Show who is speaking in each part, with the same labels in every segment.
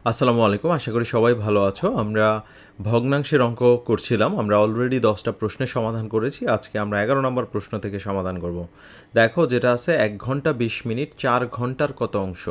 Speaker 1: আসসালামু আলাইকুম। আশা করি সবাই ভালো আছো। আমরা ভগ্নাংশের অঙ্ক করছিলাম। আমরা অলরেডি ১০টা প্রশ্নের সমাধান করেছি। আজকে আমরা ১১ নম্বর প্রশ্ন থেকে সমাধান করব। দেখো যেটা আছে ১ ঘন্টা ২০ মিনিট ৪ ঘন্টার কত অংশ?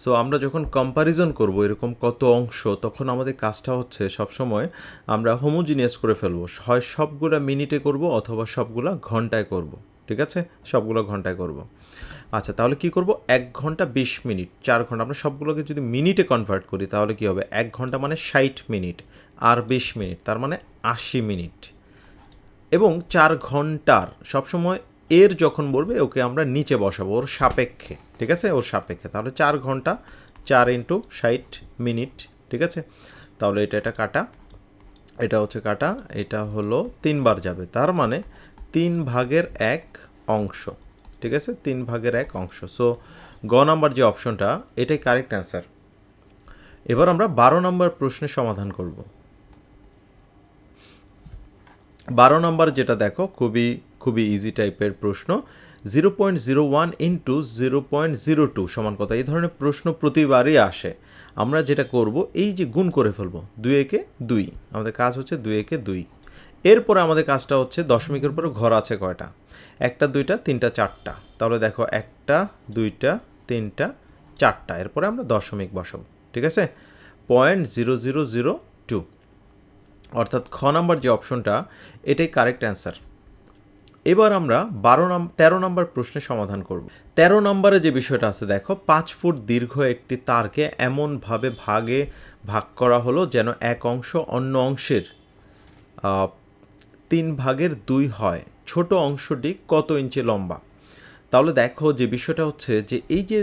Speaker 1: সো আমরা যখন কম্প্যারিজন করব এরকম কত অংশ, তখন আমাদের কাজটা হচ্ছে সবসময় আমরা হোমোজিনিয়াস করে ফেলবো। হয় সবগুলা মিনিটে করব অথবা সবগুলা ঘন্টায় করব। ঠিক আছে? সবগুলো ঘন্টায় করব। আচ্ছা, তাহলে কি করব? ১ ঘন্টা ২০ মিনিট ৪ ঘন্টা, আমরা সবগুলোকে যদি মিনিটে কনভার্ট করি তাহলে কি হবে? ১ ঘন্টা মানে ৬০ মিনিট আর ২০ মিনিট তার মানে ৮০ মিনিট। এবং ৪ ঘন্টার সবসময় এর যখন বলবে ওকে আমরা নিচে বসাবো ওর সাপেক্ষে। ঠিক আছে? ওর সাপেক্ষে। তাহলে ৪ ঘন্টা ৪ ইন্টু ৬০ মিনিট। ঠিক আছে? তাহলে এটা কাটা, এটা হচ্ছে কাটা, এটা হলো ৩ বার যাবে, তার মানে ৩ ভাগের ১ অংশ। ঠিক আছে? ৩ ভাগের ১ অংশ। সো গ নাম্বার যে অপশনটা, এটাই কারেক্ট অ্যান্সার। এবার আমরা ১২ নম্বর প্রশ্নের সমাধান করব। ১২ নম্বর যেটা দেখো খুবই ইজি টাইপের প্রশ্ন। 0.01 ইন্টু 0.02 সমান কত? এই ধরনের প্রশ্ন প্রতিবারই আসে। আমরা যেটা করব, এই যে গুণ করে ফেলবো, ২ একে ২, আমাদের কাজ হচ্ছে ২ একে ২। এরপরে আমাদের কাজটা হচ্ছে দশমিকের উপরে ঘর আছে কয়টা? ১টা ২টা ৩টা ৪টা। তাহলে দেখো ১টা ২টা ৩টা ৪টা, এরপরে আমরা দশমিক বসাবো। ঠিক আছে? 0.0002, অর্থাৎ খ নাম্বার যে অপশনটা, এটাই কারেক্ট অ্যান্সার। এবার আমরা ১৩ নম্বর প্রশ্নের সমাধান করব। ১৩ নম্বরে যে বিষয়টা আছে দেখো, ৫ ফুট দীর্ঘ একটি তারকে এমনভাবে ভাগ করা হলো যেন এক অংশ অন্য অংশের ৩ ভাগের ২ হয়। ছোট অংশটি কত ইঞ্চি লম্বা? তাহলে দেখো যে বিষয়টা হচ্ছে যে এই যে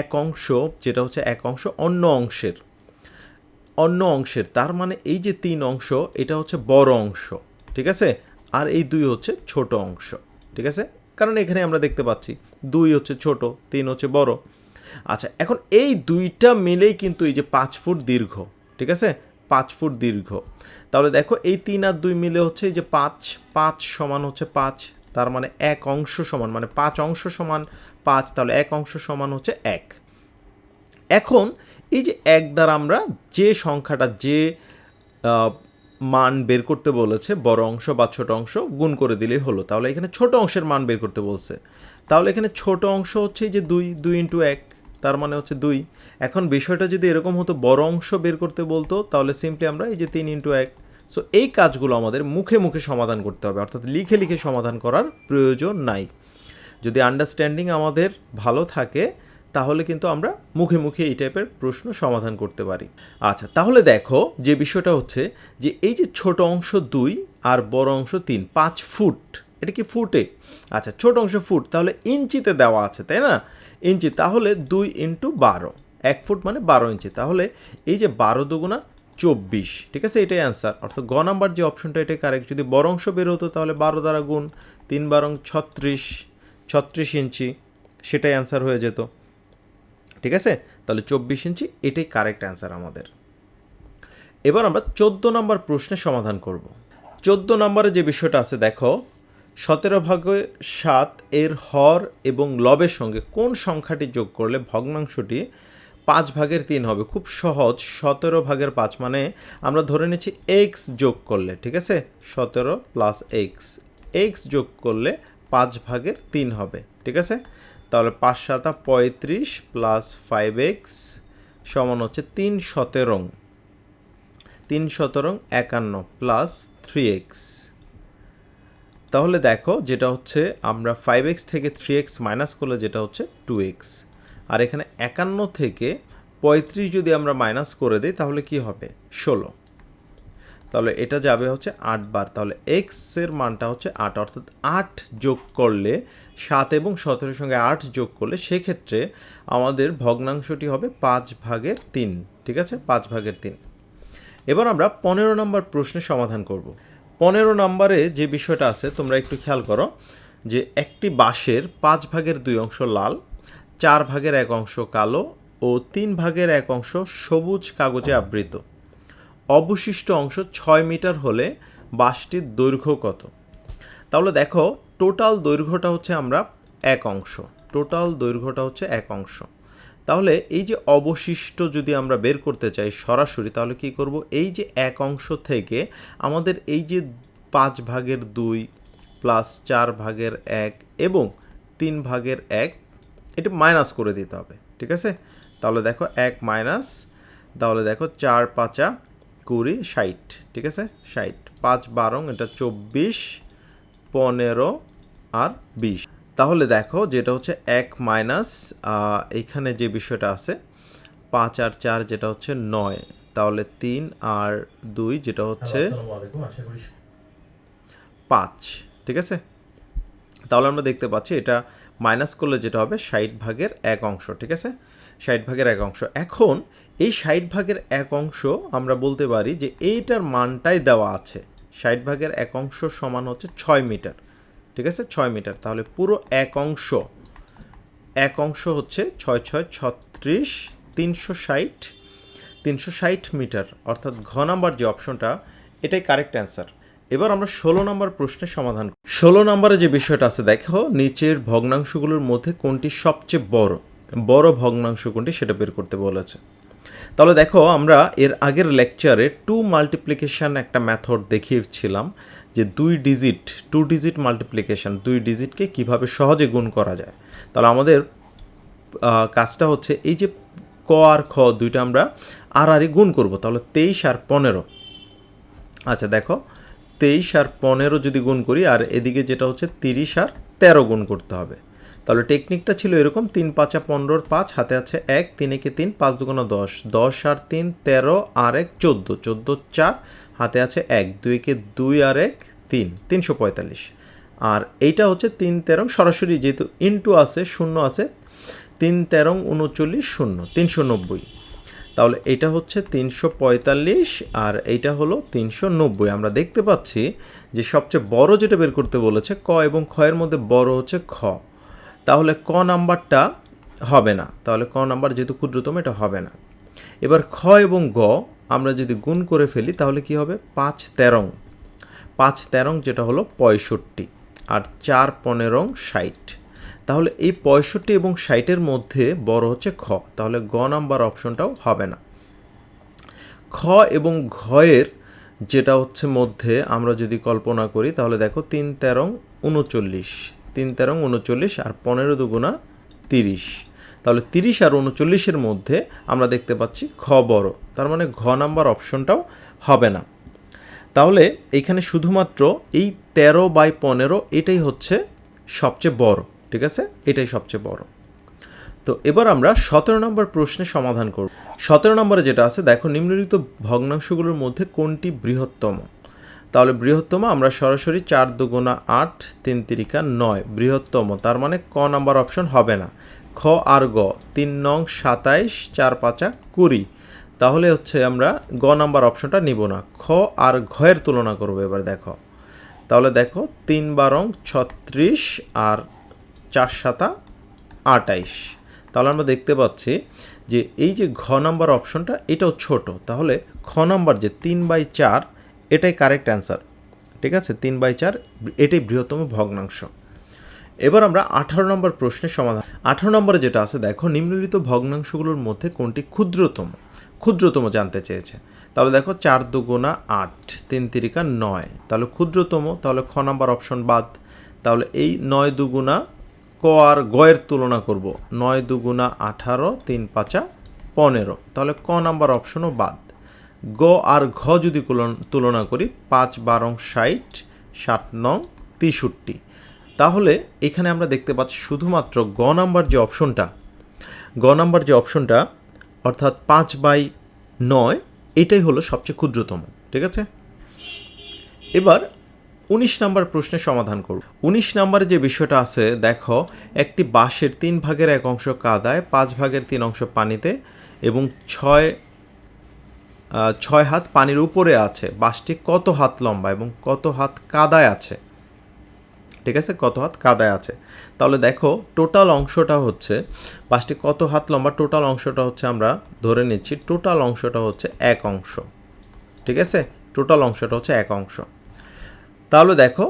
Speaker 1: এক অংশ, যেটা হচ্ছে এক অংশ অন্য অংশের, তার মানে এই যে ৩ অংশ, এটা হচ্ছে বড় অংশ। ঠিক আছে? আর এই ২ হচ্ছে ছোট অংশ। ঠিক আছে? কারণ এখানে আমরা দেখতে পাচ্ছি ২ হচ্ছে ছোট, ৩ হচ্ছে বড়। আচ্ছা, এখন এই দুইটা মিলেই কিন্তু এই যে ৫ ফুট দীর্ঘ। ঠিক আছে? ৫ ফুট দীর্ঘ। তাহলে দেখো এই ৩ আর ২ মিলে হচ্ছে এই যে ৫ সমান হচ্ছে ৫, তার মানে এক অংশ সমান, মানে ৫ অংশ সমান ৫, তাহলে এক অংশ সমান হচ্ছে ১। এখন এই যে ১ দ্বারা আমরা যে সংখ্যাটা, যে মান বের করতে বলেছে, বড় অংশ বা ছোট অংশ, গুণ করে দিলেই হলো। তাহলে এখানে ছোট অংশের মান বের করতে বলছে, তাহলে এখানে ছোট অংশ হচ্ছে এই যে ২ ইন্টু ১, তার মানে হচ্ছে ২। এখন বিষয়টা যদি এরকম হতো বড় অংশ বের করতে বলতো, তাহলে সিম্পলি আমরা এই যে ৩ ইন্টু ১। সো এই কাজগুলো আমাদের মুখে মুখে সমাধান করতে হবে, অর্থাৎ লিখে লিখে সমাধান করার প্রয়োজন নাই। যদি আন্ডারস্ট্যান্ডিং আমাদের ভালো থাকে তাহলে কিন্তু আমরা মুখে মুখে এই টাইপের প্রশ্ন সমাধান করতে পারি। আচ্ছা, তাহলে দেখো যে বিষয়টা হচ্ছে যে এই যে ছোট অংশ ২ আর বড় অংশ ৩, ৫ ফুট, এটা কি ফুটে? আচ্ছা, ছোট অংশ ফুট, তাহলে ইঞ্চিতে দেওয়া আছে, তাই না? ইঞ্চি, তাহলে ২ ইন্টু ১২, ১ ফুট মানে ১২ ইঞ্চি। তাহলে এই যে ১২ দুগুণা ২৪। ঠিক আছে? এটাই অ্যান্সার, অর্থাৎ গ নাম্বার যে অপশনটা, এটাই কারেক্ট। যদি বড় অংশ বের হতো তাহলে ১২ দ্বারা গুণ, ৩ বারং ৩৬ ইঞ্চি, সেটাই অ্যান্সার হয়ে যেত। ঠিক আছে? তাহলে ২৪ ইঞ্চি, এটাই কারেক্ট অ্যান্সার আমাদের। এবার আমরা ১৪ নম্বর প্রশ্নের সমাধান করব। ১৪ নম্বরে যে বিষয়টা আছে দেখো, ১৭ ভাগে ৭ এর হর এবং লবের সঙ্গে কোন সংখ্যাটি যোগ করলে ভগ্নাংশটি ৫ ভাগের ৩ হবে? খুব সহজ। ১৭ ভাগের ৫ মানে আমরা ধরে নিচ্ছি এক্স যোগ করলে, ঠিক আছে, ১৭ প্লাস এক্স যোগ করলে ৫ ভাগের ৩ হবে। ঠিক আছে? তাহলে ৫ ৭ ৩৫ প্লাস 5x সমান হচ্ছে ৩ ১৭ ৫১ প্লাস 3x। তাহলে দেখো যেটা হচ্ছে আমরা 5x থেকে 3x মাইনাস করলে যেটা হচ্ছে 2x, আর এখানে ৫১ থেকে ৩৫ যদি আমরা মাইনাস করে দিই তাহলে কি হবে? ১৬। তাহলে এটা যাবে হচ্ছে ৮ বার, তাহলে x এর মানটা হচ্ছে ৮, অর্থাৎ ৮ যোগ করলে ৭ এবং ১৭ সঙ্গে ৮ যোগ করলে সেক্ষেত্রে আমাদের ভগ্নাংশটি হবে ৫ ভাগের ৩। ঠিক আছে? ৫ ভাগের ৩। এবার আমরা ১৫ নম্বর প্রশ্নের সমাধান করব। ১৫ নম্বরে যে বিষয়টা আছে তোমরা একটু খেয়াল করো, যে একটি বাঁশের ৫ ভাগের ২ অংশ লাল, ৪ ভাগের ১ অংশ কালো ও ৩ ভাগের ১ অংশ সবুজ কাগজে আবৃত। অবশিষ্ট অংশ ৬ মিটার হলে বাঁশটির দৈর্ঘ্য কত? তাহলে দেখো টোটাল দৈর্ঘ্যটা হচ্ছে আমরা ১ অংশ, টোটাল দৈর্ঘ্যটা হচ্ছে ১ অংশ। তাহলে এই যে অবশিষ্ট যদি আমরা বের করতে চাই সরাসরি, তাহলে কি করব, এই যে এক অংশ থেকে আমাদের এই যে 5/2 প্লাস 4/1 এবং 3/1 এটা মাইনাস করে দিতে হবে। ঠিক আছে, তাহলে দেখো 1 মাইনাস, তাহলে দেখো 4 5 20 60। ঠিক আছে, 60, 5 12 এটা 24, 15 আর 20। তাহলে দেখো যেটা হচ্ছে 1 মাইনাস এইখানে যে বিষয়টা আছে 5 আর 4 যেটা হচ্ছে 9, তাহলে 3 আর 2 যেটা হচ্ছে 5। ঠিক আছে, তাহলে আমরা দেখতে পাচ্ছি এটা মাইনাস করলে যেটা হবে 60/1 অংশ। ঠিক আছে, 60/1 অংশ। এখন এই 60/1 অংশ আমরা বলতে পারি যে এইটার মানটাই দেওয়া আছে, 60/1 অংশ সমান হচ্ছে 6 মিটার। ঠিক আছে, 6 মিটার। তাহলে পুরো এক অংশ হচ্ছে 6 6 36, 360 মিটার, অর্থাৎ ঘ নাম্বার যে অপশনটা এটাই কারেক্ট অ্যান্সার। এবার আমরা 16 নম্বর প্রশ্নের সমাধান করি। 16 নম্বরে যে বিষয়টা আছে দেখো, নিচের ভগ্নাংশগুলোর মধ্যে কোনটি সবচেয়ে বড় ভগ্নাংশ কোনটি সেটা বের করতে বলেছে। তাহলে দেখো আমরা এর আগের লেকচারে 2 মাল্টিপ্লিকেশন একটা মেথড দেখিয়েছিলাম যে 2 ডিজিট মাল্টিপ্লিকেশন, 2 ডিজিটকে কিভাবে সহজে গুণ করা যায়। তাহলে আমাদের কাজটা হচ্ছে এই যে ক আর খ দুইটা আমরা আর গুণ করব। তাহলে 23 আর 15। আচ্ছা দেখো 23 আর 15 যদি গুণ করি, আর এদিকে যেটা হচ্ছে 30 আর 13 গুণ করতে হবে। তাহলে টেকনিকটা ছিল এরকম, 3 5 15, 5 হাতে আছে 1, 3 একে 3, 5 2 10, 10 আর 3 13 আর 1 14, 14 4 হাতে আছে 1, 2 একে 2 আর 1 3, 345। আর এইটা হচ্ছে 3 13 সরাসরি যেহেতু ইনটু আছে, শূন্য আছে, 3 13 39 0, 390। তাহলে এটা হচ্ছে 345 আর এইটা হলো 390। আমরা দেখতে পাচ্ছি যে সবচেয়ে বড় যেটা বের করতে বলেছে ক এবং খ এর মধ্যে বড় হচ্ছে খ, তাহলে ক নাম্বারটা হবে না। তাহলে ক নাম্বার যেহেতু ক্ষুদ্রতম এটা হবে না। এবার খ এবং গ আমরা যদি গুণ করে ফেলি তাহলে কি হবে, 5 13 যেটা হলো 65 আর 4 15 60। তাহলে এই 65 এবং 60-এর মধ্যে বড় হচ্ছে খ, তাহলে গ নাম্বার অপশনটাও হবে না। খ এবং ঘয়ের যেটা হচ্ছে মধ্যে আমরা যদি কল্পনা করি তাহলে দেখো 3 13 39, 3 13 39 আর 15 দুগুণা 30। তাহলে 30 আর 39-এর মধ্যে আমরা দেখতে পাচ্ছি খ বড়, তার মানে ঘ নাম্বার অপশনটাও হবে না। তাহলে এখানে শুধুমাত্র এই 13/15 এটাই হচ্ছে সবচেয়ে বড়। ঠিক আছে, এটাই সবচেয়ে বড়। তো এবার আমরা 17 নম্বর প্রশ্নের সমাধান করব। 17 নম্বরে যেটা আছে দেখো, নিম্নলিখিত ভগ্নাংশগুলোর মধ্যে কোনটি বৃহত্তম। তাহলে বৃহত্তম আমরা সরাসরি 4 2 8, 3 3 9 বৃহত্তম, তার মানে ক নাম্বার অপশন হবে না। খ আর গ 3 নং 27, 4 5 20, তাহলে হচ্ছে আমরা গ নাম্বার অপশনটা নিব না, খ আর ঘয়ের তুলনা করব। এবার দেখো, তাহলে দেখো 3 12 36 আর 4 7 28। তাহলে আমরা দেখতে পাচ্ছি যে এই যে ঘ নাম্বার অপশনটা এটাও ছোট, তাহলে খ নাম্বার যে 3/4 এটাই কারেক্ট অ্যান্সার। ঠিক আছে, 3/4 এটাই বৃহত্তম ভগ্নাংশ। এবার আমরা 18 নম্বর প্রশ্নের সমাধান। 18 নম্বরে যেটা আছে দেখো, নিম্নলিখিত ভগ্নাংশগুলোর মধ্যে কোনটি ক্ষুদ্রতম জানতে চেয়েছে। তাহলে দেখো 4 2 8, 3 3 9, তাহলে ক্ষুদ্রতম, তাহলে খ নাম্বার অপশন বাদ। তাহলে এই 9 2 ক আর গয়ের তুলনা করব, 9 2 18, 3 5 15, তাহলে ক নাম্বার অপশনও বাদ। গ আর ঘ যদি তুলনা করি, 5 12 60, 7 9 63। তাহলে এখানে আমরা দেখতে পাচ্ছি শুধুমাত্র গ নাম্বার যে অপশনটা অর্থাৎ 5/9 এটাই হলো সবচেয়ে ক্ষুদ্রতম। ঠিক আছে, এবার 19 নম্বর প্রশ্নের সমাধান করব। 19 নম্বরে যে বিষয়টা আছে দেখো, একটি বাঁশের 3/1 অংশ কাদায়, 5/3 অংশ পানিতে এবং 6 হাত পানির উপরে আছে। বাঁশটি কত হাত লম্বা এবং কত হাত কাদায় আছে। ঠিক আছে, কত হাত কাদায় আছে। তাহলে দেখো টোটাল অংশটা হচ্ছে, বাঁশটি কত হাত লম্বা, টোটাল অংশটা হচ্ছে আমরা ধরে নিচ্ছি টোটাল অংশটা হচ্ছে 1 অংশ। ঠিক আছে, টোটাল অংশটা হচ্ছে 1 অংশ। তাহলে দেখো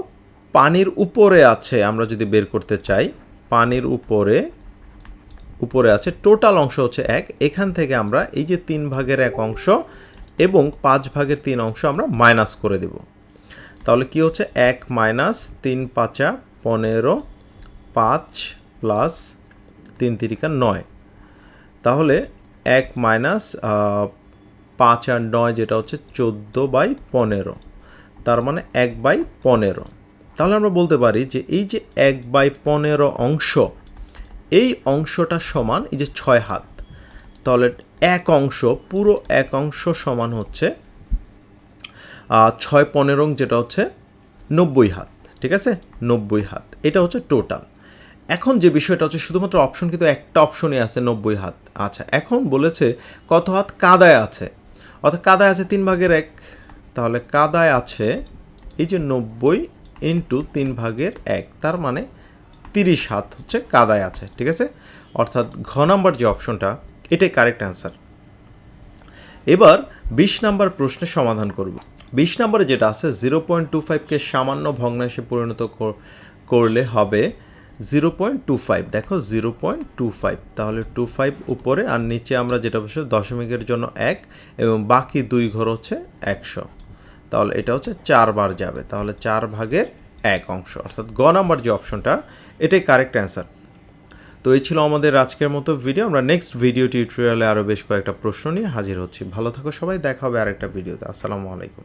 Speaker 1: পানির উপরে আছে, আমরা যদি বের করতে চাই পানির উপরে আছে, টোটাল অংশ হচ্ছে 1। এখান থেকে আমরা এই যে 3 ভাগের 1 অংশ এবং 5 ভাগের 3 অংশ আমরা মাইনাস করে দেব। তাহলে কি হচ্ছে 1 মাইনাস 3 5 15, 5 প্লাস 3 3 9। তাহলে 1 মাইনাস 5 আর 9 যেটা হচ্ছে 14/15, তার মানে 1/15। তাহলে আমরা বলতে পারি যে এই যে 1/15 অংশ, এই অংশটা সমান এই যে 6 হাত। তাহলে এক অংশ, পুরো এক অংশ সমান হচ্ছে 6 15 যেটা হচ্ছে 90 হাত। ঠিক আছে, 90 হাত, এটা হচ্ছে টোটাল। এখন যে বিষয়টা হচ্ছে শুধুমাত্র অপশন কিন্তু একটা অপশনই আছে 90 হাত। আচ্ছা, এখন বলেছে কত হাত কাদায় আছে, অর্থাৎ কাদায় আছে 3 ভাগের 1। তাহলে কাদায় আছে এই যে 90 ইন্টু 3 ভাগের 1, তার মানে 30 হাত হচ্ছে কাদায় আছে। ঠিক আছে, অর্থাৎ ঘ নাম্বার যে অপশনটা, এটাই কারেক্ট অ্যান্সার। এবার 20 নাম্বার প্রশ্নের সমাধান করব। 20 নম্বরে যেটা আছে 0.25কে সামান্য ভগ্নাংশে পরিণত করলে হবে 0.25। দেখো 0.25, তাহলে 25 উপরে আর নিচে আমরা যেটা বসে দশমিকের জন্য 1 এবং বাকি 2 ঘর হচ্ছে 100। তাহলে এটা হচ্ছে 4 বার যাবে, তাহলে 4 ভাগের 1 অংশ, অর্থাৎ গ নাম্বার যে অপশনটা, এটাই কারেক্ট অ্যান্সার। তো এই ছিল আমাদের আজকের মতো ভিডিও। আমরা নেক্সট ভিডিও টিউটোরিয়ালে আরও বেশ কয়েকটা প্রশ্ন নিয়ে হাজির হচ্ছি। ভালো থাকো সবাই, দেখা হবে আরেকটা ভিডিওতে। আসসালামু আলাইকুম।